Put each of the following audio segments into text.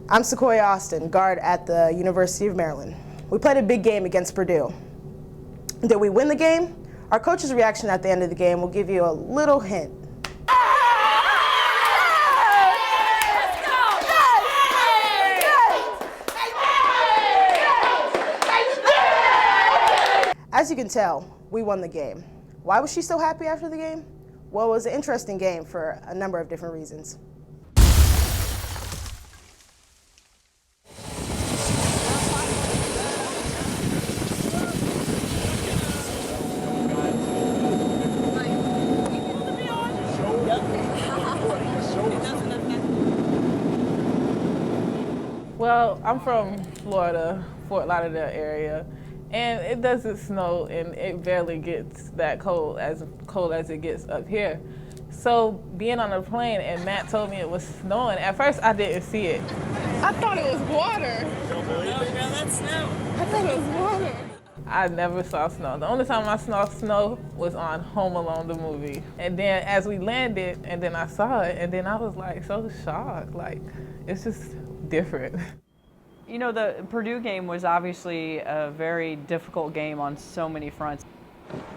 I'm Sequoia Austin, guard at the University of Maryland. We played a big game against Purdue. Did we win the game? Our coach's reaction at the end of the game will give you a little hint. As you can tell, we won the game. Why was she so happy after the game? Well, it was an interesting game for a number of different reasons. Well, I'm from Florida, Fort Lauderdale area, and it doesn't snow, and it barely gets that cold as it gets up here. So being on a plane and Matt told me it was snowing, at first I didn't see it. I thought it was water. Don't believe it? No, that's snow. I thought it was water. I never saw snow. The only time I saw snow was on Home Alone, the movie. And then as we landed, and then I saw it, and then I was like so shocked. Like, it's just different. You know, the Purdue game was obviously a very difficult game on so many fronts.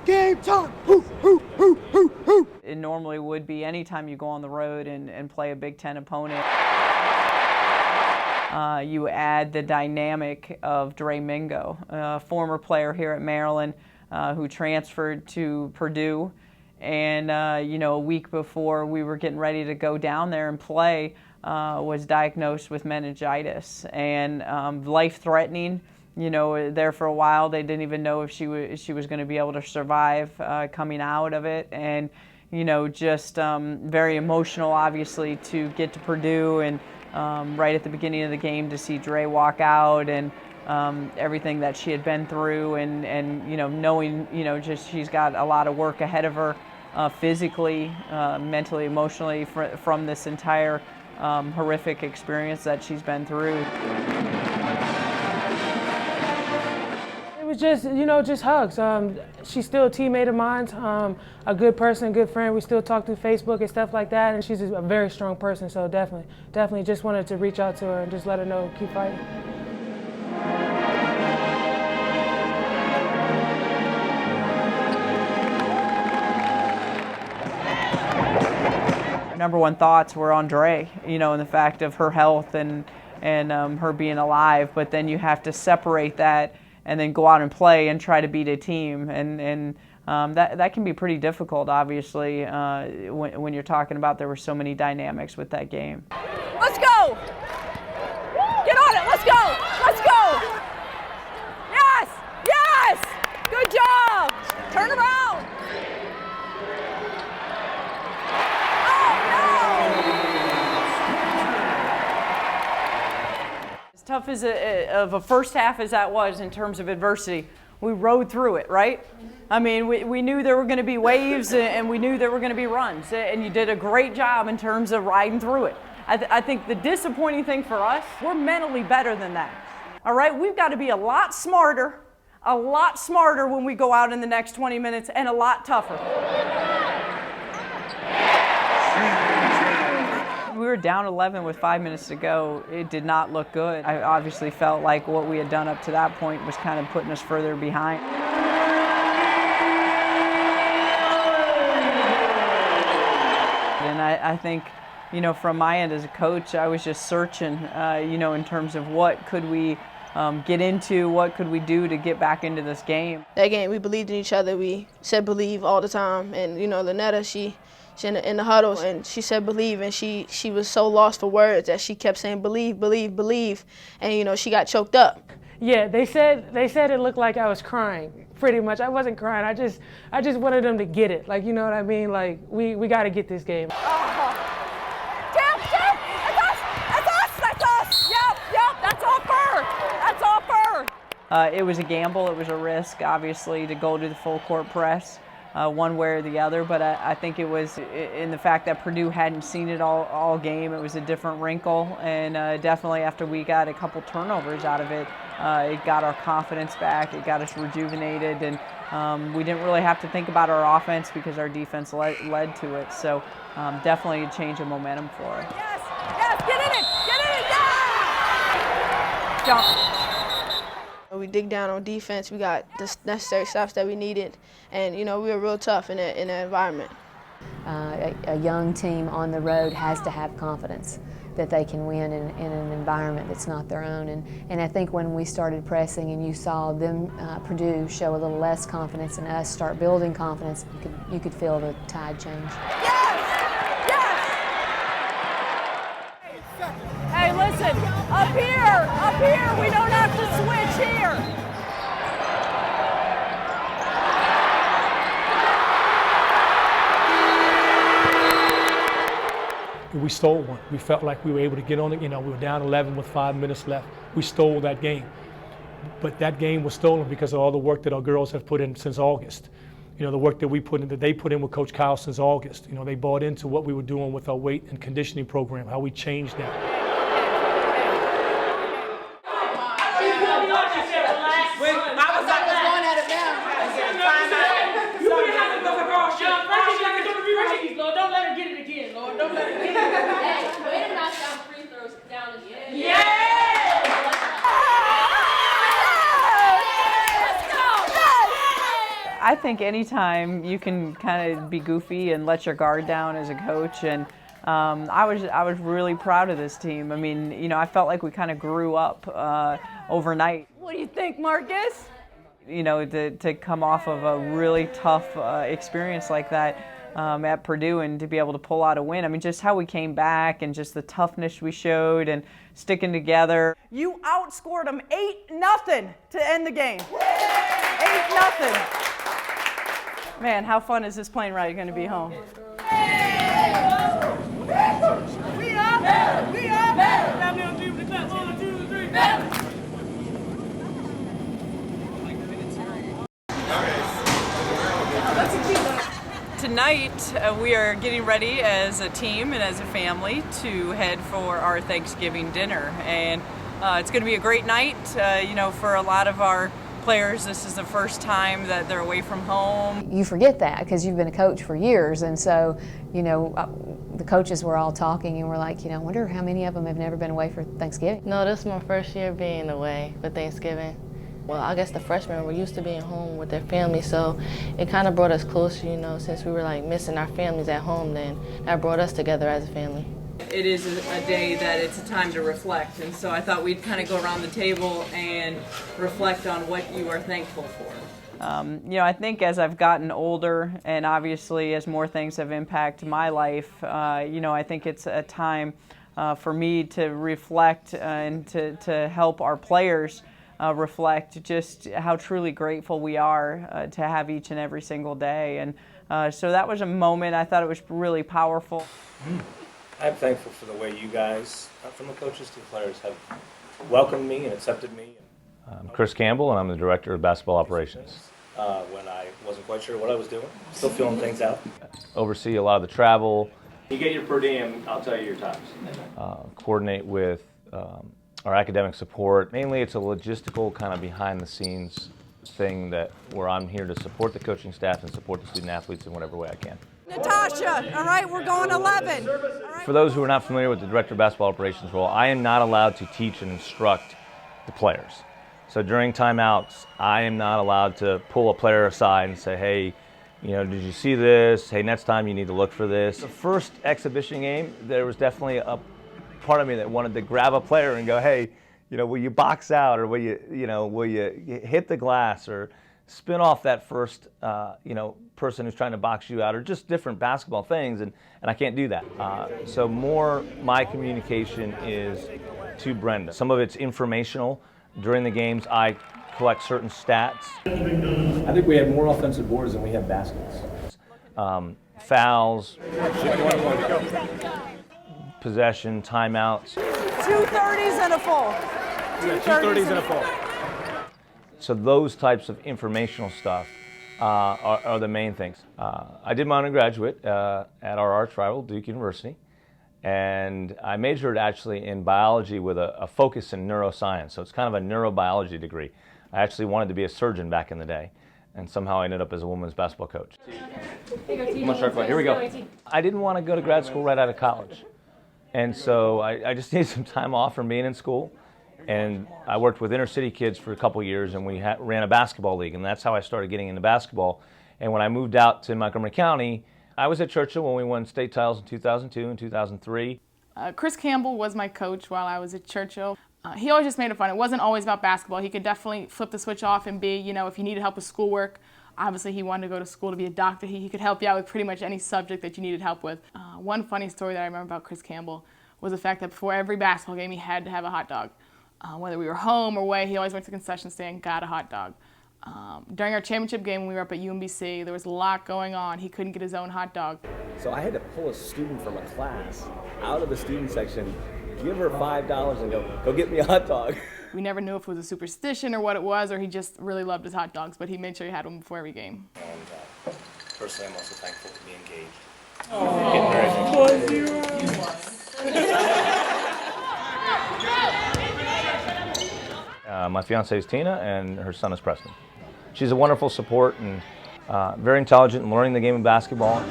Game time! Hoo, hoo, hoo, hoo, hoo. It normally would be anytime you go on the road and play a Big Ten opponent. You add the dynamic of Dre Mingo, a former player here at Maryland who transferred to Purdue. And, you know, a week before we were getting ready to go down there and play, was diagnosed with meningitis and life-threatening. You know, there for a while, they didn't even know if she was going to be able to survive coming out of it. And, you know, just very emotional, obviously, to get to Purdue and right at the beginning of the game to see Dre walk out and everything that she had been through and you know, knowing, you know, just she's got a lot of work ahead of her physically, mentally, emotionally from this entire horrific experience that she's been through. It was just, you know, just hugs. She's still a teammate of mine, a good person, good friend. We still talk through Facebook and stuff like that, and she's a very strong person, so definitely just wanted to reach out to her and just let her know, keep fighting. Number one thoughts were on Dre, you know, and the fact of her health and her being alive, but then you have to separate that and then go out and play and try to beat a team, and that can be pretty difficult, obviously, when you're talking about there were so many dynamics with that game. Let's go! Get on it, let's go! Let's go! Yes! Yes! Good job! Turn around! As tough as of a first half as that was in terms of adversity, we rode through it, right? I mean, we knew there were going to be waves and we knew there were going to be runs, and you did a great job in terms of riding through it. I think the disappointing thing for us, we're mentally better than that. All right, we've got to be a lot smarter when we go out in the next 20 minutes, and a lot tougher. We were down 11 with 5 minutes to go. It did not look good. I obviously felt like what we had done up to that point was kind of putting us further behind. And I think, you know, from my end as a coach, I was just searching, you know, in terms of what could we get into, what could we do to get back into this game. That game, we believed in each other. We said believe all the time. And, you know, Lynetta, she in the huddle, and she said believe, and she was so lost for words that she kept saying believe, believe, believe, and, you know, she got choked up. Yeah, they said it looked like I was crying, pretty much. I wasn't crying, I just wanted them to get it, like, you know what I mean? Like, we got to get this game. Jump! That's us! Yep, that's all her! That's all her! It was a gamble, it was a risk, obviously, to go to the full court press. One way or the other, but I think it was in the fact that Purdue hadn't seen it all game. It was a different wrinkle, and definitely after we got a couple turnovers out of it, it got our confidence back, it got us rejuvenated, and we didn't really have to think about our offense because our defense led to it. So definitely a change of momentum for us. Yes, get in it, yes! jump. We dig down on defense. We got the necessary stops that we needed, and we were real tough in that environment. A young team on the road has to have confidence that they can win in an environment that's not their own. And I think when we started pressing and you saw them, Purdue, show a little less confidence and us start building confidence, you could feel the tide change. Yes! Yes! Hey, listen, up here, we don't have to switch here. We stole one. We felt like we were able to get on it. We were down 11 with 5 minutes left. We stole that game. But that game was stolen because of all the work that our girls have put in since August. The work that they put in with Coach Kyle since August. They bought into what we were doing with our weight and conditioning program, how we changed that. Don't let her get it again, Lord. Don't let her get it again. Way to knock down free throws down in the end. Yeah! I think anytime you can kind of be goofy and let your guard down as a coach, and I was really proud of this team. I mean, I felt like we kind of grew up overnight. What do you think, Marcus? To come off of a really tough experience like that at Purdue and to be able to pull out a win. I mean, just how we came back and just the toughness we showed and sticking together. You outscored them 8-0 to end the game. 8-0. Man, how fun is this plane ride going to be home? We are better. We are better. Family on three with the clap. 1, 2, 3, better. Tonight, we are getting ready as a team and as a family to head for our Thanksgiving dinner. And it's going to be a great night. For a lot of our players, this is the first time that they're away from home. You forget that because you've been a coach for years, and so, the coaches were all talking and we're like, I wonder how many of them have never been away for Thanksgiving. No, this is my first year being away for Thanksgiving. Well, I guess the freshmen were used to being home with their families, so it kind of brought us closer, since we were like missing our families at home, then that brought us together as a family. It is a day that it's a time to reflect, and so I thought we'd kind of go around the table and reflect on what you are thankful for. I think as I've gotten older and obviously as more things have impacted my life, I think it's a time for me to reflect and to help our players reflect just how truly grateful we are to have each and every single day. And so that was a moment. I thought it was really powerful. I'm thankful for the way you guys, from the coaches to the players, have welcomed me and accepted me. I'm Chris Campbell, and I'm the Director of Basketball Operations. When I wasn't quite sure what I was doing, still feeling things out. Oversee a lot of the travel. You get your per diem, I'll tell you your times. Coordinate with our academic support. Mainly it's a logistical kind of behind the scenes thing where I'm here to support the coaching staff and support the student athletes in whatever way I can. Natasha, all right, we're going 11. For those who are not familiar with the Director of Basketball Operations role, I am not allowed to teach and instruct the players. So during timeouts, I am not allowed to pull a player aside and say, hey, did you see this? Hey, next time you need to look for this. The first exhibition game, there was definitely a part of me that wanted to grab a player and go, hey, will you box out, or will you hit the glass, or spin off that first, person who's trying to box you out, or just different basketball things, and I can't do that. So more my communication is to Brenda. Some of it's informational. During the games, I collect certain stats. I think we have more offensive boards than we have baskets. Fouls, possession, timeouts. 2 30s and a full. 2 30s and a full. So those types of informational stuff are the main things. I did my undergraduate at our arch rival, Duke University, and I majored actually in biology with a focus in neuroscience. So it's kind of a neurobiology degree. I actually wanted to be a surgeon back in the day, and somehow I ended up as a women's basketball coach. Here we go. I didn't want to go to grad school right out of college. And so I just needed some time off from being in school. And I worked with inner city kids for a couple years, and we ran a basketball league, and that's how I started getting into basketball. And when I moved out to Montgomery County, I was at Churchill when we won state titles in 2002 and 2003. Chris Campbell was my coach while I was at Churchill. He always just made it fun. It wasn't always about basketball. He could definitely flip the switch off and be, you know, if you needed help with schoolwork, obviously he wanted to go to school to be a doctor. He could help you out with pretty much any subject that you needed help with. One funny story that I remember about Chris Campbell was the fact that before every basketball game he had to have a hot dog. Whether we were home or away, he always went to the concession stand and got a hot dog. During our championship game when we were up at UMBC, there was a lot going on. He couldn't get his own hot dog. So I had to pull a student from a class out of the student section, give her $5 and go get me a hot dog. We never knew if it was a superstition or what it was, or he just really loved his hot dogs, but he made sure he had one before every game. And personally, I'm also thankful to be engaged. My fiancée is Tina, and her son is Preston. She's a wonderful support and very intelligent in learning the game of basketball.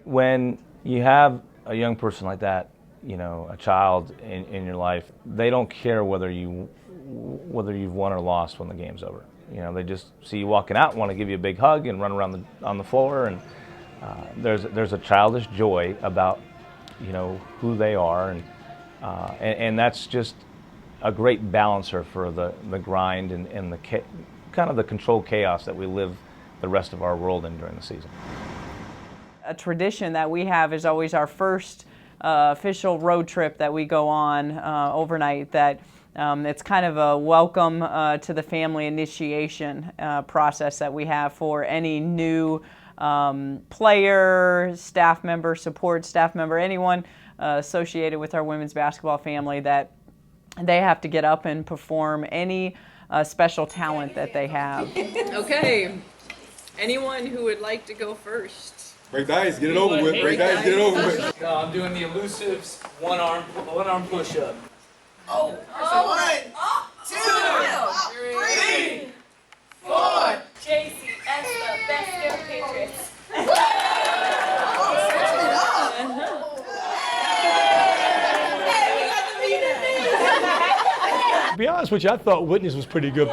When you have a young person like that, you know, a child in your life, they don't care whether you've won or lost when the game's over. You know, they just see you walking out and want to give you a big hug and run around on the floor. And there's a childish joy about, you know, who they are, and that's just a great balancer for the grind and the kind of the controlled chaos that we live the rest of our world in during the season. A tradition that we have is always our first official road trip that we go on overnight. That it's kind of a welcome to the family initiation process that we have for any new player, staff member, support staff member, anyone associated with our women's basketball family, that they have to get up and perform any special talent that they have. Okay. Anyone who would like to go first? Break the ice, get it over with. Break the ice, get it over with. No, I'm doing the elusives one arm push-up. Oh, 1, 2, 3, 4. JCS, the best Go Patriots. To be honest with you, I thought Whitney's was pretty good.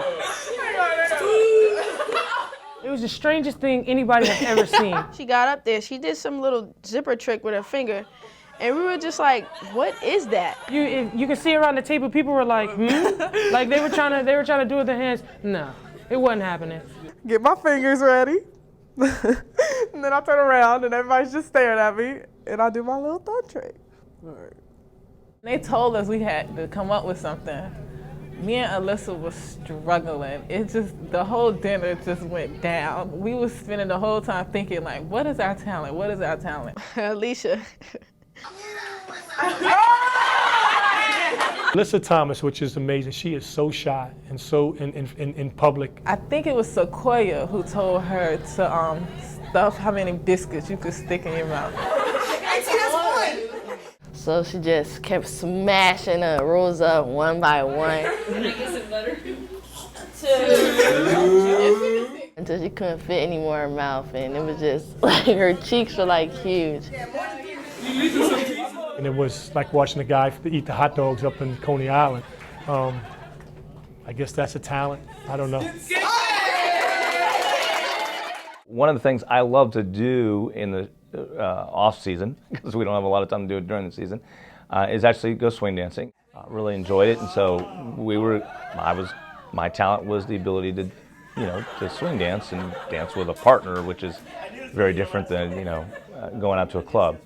It was the strangest thing anybody has ever seen. She got up there, she did some little zipper trick with her finger, and we were just like, what is that? You can see around the table, people were like, like they were trying to do it with their hands. No, it wasn't happening. Get my fingers ready. And then I turn around and everybody's just staring at me, and I do my little thumb trick. All right. They told us we had to come up with something. Me and Alyssa was struggling. It just, the whole dinner just went down. We was spending the whole time thinking, like, what is our talent? What is our talent? Alicia. Alyssa Thomas, which is amazing, she is so shy and so in public. I think it was Sequoia who told her to stuff how many biscuits you could stick in your mouth. So she just kept smashing the rolls up one by one. Until she couldn't fit any more in her mouth, and it was just like her cheeks were like huge. And it was like watching the guy eat the hot dogs up in Coney Island. I guess that's a talent. I don't know. One of the things I love to do in the off season, because we don't have a lot of time to do it during the season, is actually go swing dancing. Really enjoyed it, and so my talent was the ability to, to swing dance and dance with a partner, which is very different than, going out to a club.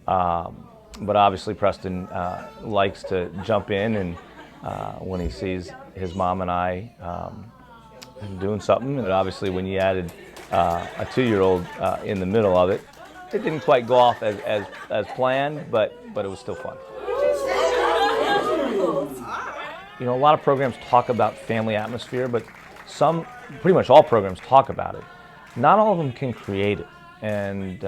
But obviously Preston likes to jump in, and when he sees his mom and I doing something, and obviously when you added a 2-year-old in the middle of it, it didn't quite go off as planned, but it was still fun. A lot of programs talk about family atmosphere, but pretty much all programs talk about it. Not all of them can create it, and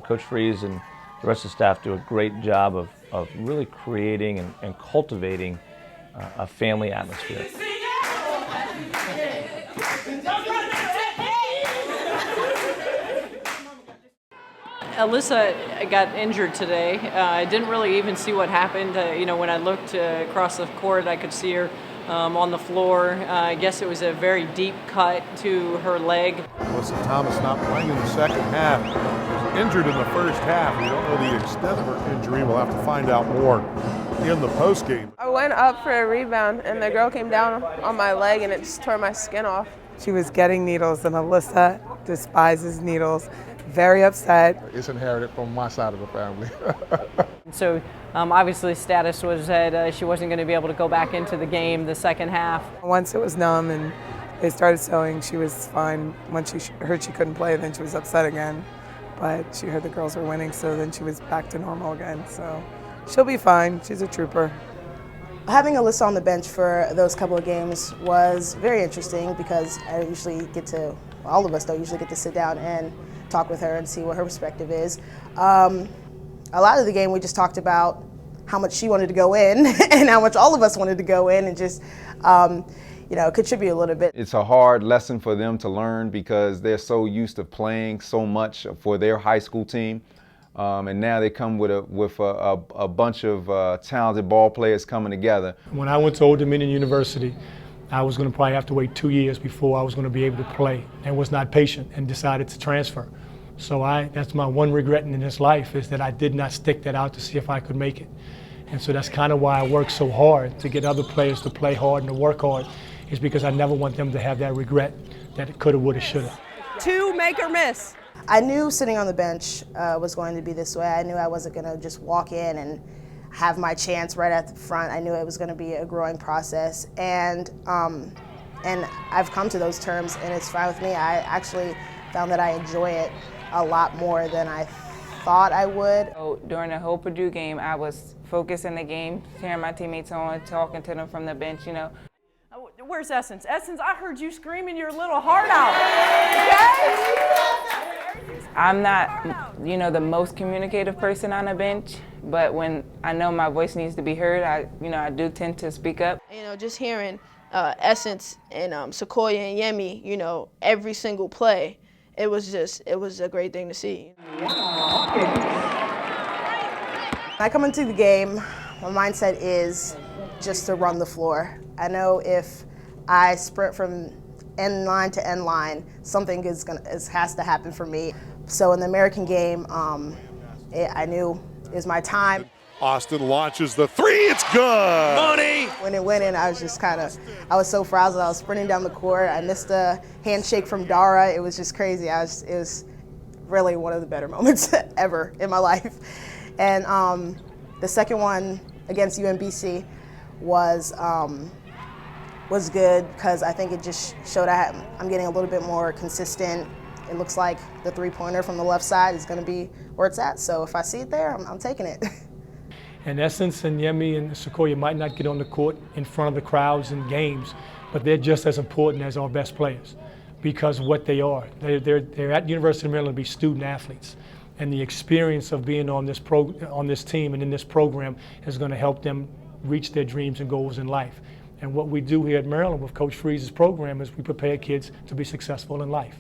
Coach Freeze and the rest of the staff do a great job of really creating and cultivating a family atmosphere. Alyssa got injured today. I didn't really even see what happened. When I looked across the court, I could see her on the floor. I guess it was a very deep cut to her leg. Melissa Thomas not playing in the second half. She was injured in the first half. We don't know the extent of her injury. We'll have to find out more in the postgame. I went up for a rebound, and the girl came down on my leg, and it just tore my skin off. She was getting needles, and Alyssa despises needles. Very upset. It's inherited from my side of the family. So obviously status was that she wasn't going to be able to go back into the game the second half. Once it was numb and they started sewing, she was fine. Once she heard she couldn't play, then she was upset again. But she heard the girls were winning, so then she was back to normal again. So she'll be fine. She's a trooper. Having Alyssa on the bench for those couple of games was very interesting because I usually get to, all of us don't usually get to sit down and talk with her and see what her perspective is. A lot of the game we just talked about how much she wanted to go in and how much all of us wanted to go in and just contribute a little bit. It's a hard lesson for them to learn because they're so used to playing so much for their high school team. And now they come with a bunch of talented ball players coming together. When I went to Old Dominion University, I was going to probably have to wait 2 years before I was going to be able to play, and was not patient and decided to transfer. So that's my one regret in this life, is that I did not stick that out to see if I could make it. And so that's kind of why I work so hard to get other players to play hard and to work hard, is because I never want them to have that regret that it coulda, woulda, shoulda. 2, make or miss. I knew sitting on the bench was going to be this way. I knew I wasn't going to just walk in and have my chance right at the front. I knew it was going to be a growing process, and I've come to those terms, and it's fine with me. I actually found that I enjoy it a lot more than I thought I would. So during the whole Purdue game, I was focused in the game, cheering my teammates on, talking to them from the bench, Where's Essence? Essence, I heard you screaming your little heart out. Okay? I'm not, the most communicative person on the bench, but when I know my voice needs to be heard, I do tend to speak up. Just hearing Essence and Sequoia and Yemi, every single play, it was a great thing to see. When I come into the game, my mindset is just to run the floor. I know if I sprint from end line to end line, something has to happen for me. So in the American game, I knew it was my time. Austin launches the three, it's good! Money! When it went in, I was just I was so frazzled. I was sprinting down the court. I missed a handshake from Dara. It was just crazy. It was really one of the better moments ever in my life. And the second one against UMBC was good because I think it just showed I'm getting a little bit more consistent. It looks like the three-pointer from the left side is going to be where it's at. So if I see it there, I'm taking it. And Essence and Yemi and Sequoia might not get on the court in front of the crowds in games, but they're just as important as our best players because what they are. They're at University of Maryland to be student athletes. And the experience of being on this team and in this program is going to help them reach their dreams and goals in life. And what we do here at Maryland with Coach Freeze's program is we prepare kids to be successful in life.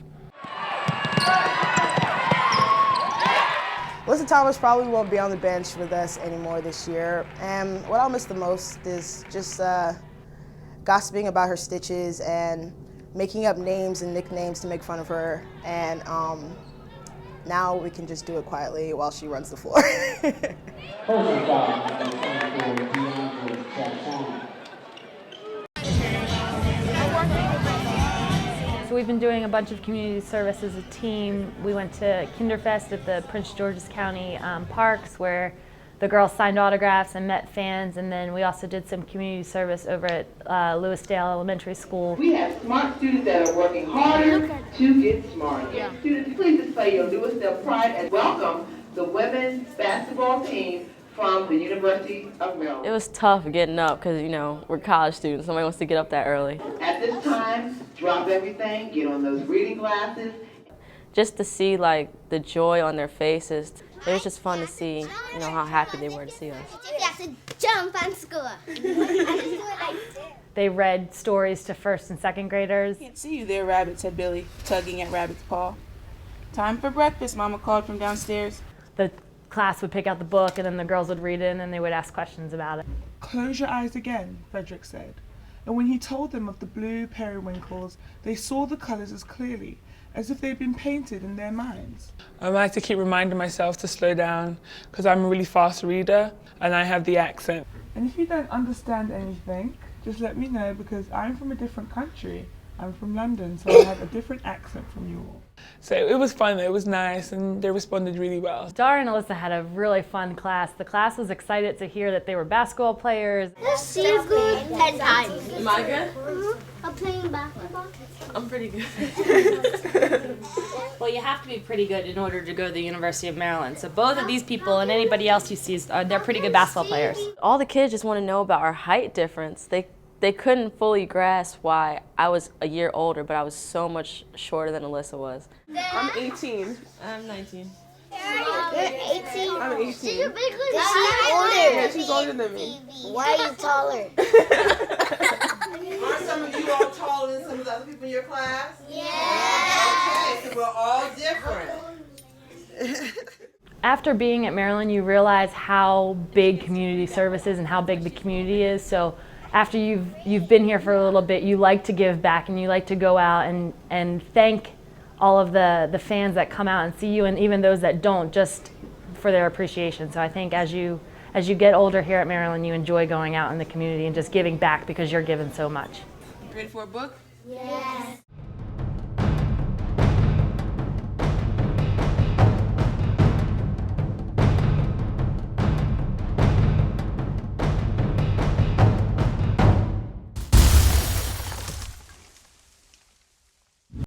Alyssa Thomas probably won't be on the bench with us anymore this year. And what I'll miss the most is just gossiping about her stitches and making up names and nicknames to make fun of her. And now we can just do it quietly while she runs the floor. So we've been doing a bunch of community service as a team. We went to Kinderfest at the Prince George's County parks where the girls signed autographs and met fans, and then we also did some community service over at Lewisdale Elementary School. We have smart students that are working harder to get smarter. Yeah. Students, please display your Lewisdale pride and welcome the women's basketball team from the University of Maryland. It was tough getting up because, we're college students. Nobody wants to get up that early. At this time, drop everything, get on those reading glasses. Just to see, the joy on their faces, it was just fun to see, how happy they were to see us. You have to jump and score. They read stories to first and second graders. Can't see you there, Rabbit, said Billy, tugging at Rabbit's paw. Time for breakfast, Mama called from downstairs. The class would pick out the book, and then the girls would read it, and they would ask questions about it. Close your eyes again, Frederick said. and when he told them of the blue periwinkles, they saw the colors as clearly, as if they'd been painted in their minds. I like to keep reminding myself to slow down because I'm a really fast reader and I have the accent. And if you don't understand anything, just let me know because I'm from a different country. I'm from London, so I have a different accent from you all. So it was fun, it was nice, and they responded really well. Dara and Alyssa had a really fun class. The class was excited to hear that they were basketball players. She's good 10 times. Am I good? Mm-hmm. I'm playing basketball. I'm pretty good. Well, you have to be pretty good in order to go to the University of Maryland. So both of these people and anybody else you see, they're pretty good basketball players. All the kids just want to know about our height difference. They couldn't fully grasp why I was a year older, but I was so much shorter than Alyssa was. I'm 18. I'm 19. You're 18? I'm 18. She's a big one. She's older. Yeah, she's older than me. Why are you taller? Aren't some of you all taller than some of the other people in your class? Yeah. Okay, so we're all different. After being at Maryland, you realize how big community service is and how big the community is. So after you've been here for a little bit, you like to give back and you like to go out and thank all of the fans that come out and see you, and even those that don't, just for their appreciation. So I think as you get older here at Maryland, you enjoy going out in the community and just giving back because you're given so much. Ready for a book? Yes.